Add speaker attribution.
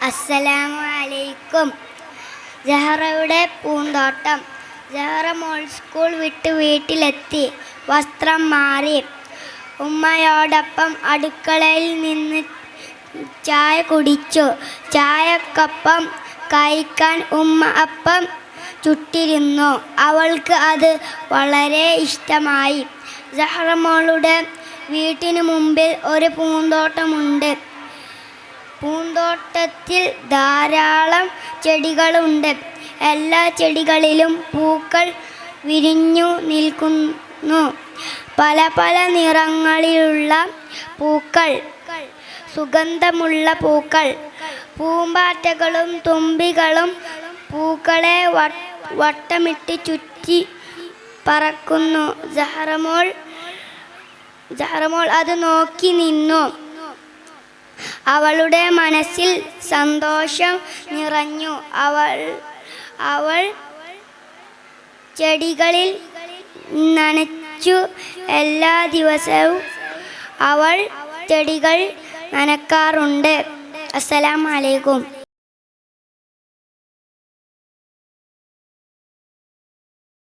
Speaker 1: അസ്സലാമു അലൈക്കും. ജഹറയുടെ പൂന്തോട്ടം. ജഹറ മോൾ സ്കൂൾ വിട്ട് വീട്ടിലെത്തി. വസ്ത്രം മാറി. ഉമ്മയോടൊപ്പം അടുക്കളയിൽ നിന്ന് ചായ കുടിച്ചു. ചായക്കൊപ്പം കഴിക്കാൻ ഉമ്മ അപ്പം ചുട്ടിരുന്നു. അവൾക്ക് അത് വളരെ ഇഷ്ടമായി. ജഹറ മോളുടെ വീട്ടിന് മുമ്പിൽ ഒരു പൂന്തോട്ടമുണ്ട്. പൂന്തോട്ടത്തിൽ ധാരാളം ചെടികളുണ്ട്. എല്ലാ ചെടികളിലും പൂക്കൾ വിരിഞ്ഞു നിൽക്കുന്നു. പല പല നിറങ്ങളിലുള്ള പൂക്കൾ, സുഗന്ധമുള്ള പൂക്കൾ. പൂമ്പാറ്റകളും തുമ്പികളും പൂക്കളെ വട്ടമിട്ട് ചുറ്റി പറക്കുന്നു. ജഹറമോൾ അത് നോക്കി നിന്നു. അവളുടെ മനസ്സിൽ സന്തോഷം നിറഞ്ഞു. അവൾ ചെടികളിൽ നനച്ചു. എല്ലാ ദിവസവും അവൾ ചെടികൾ നനക്കാറുണ്ട്. അസ്സലാമു അലൈക്കും.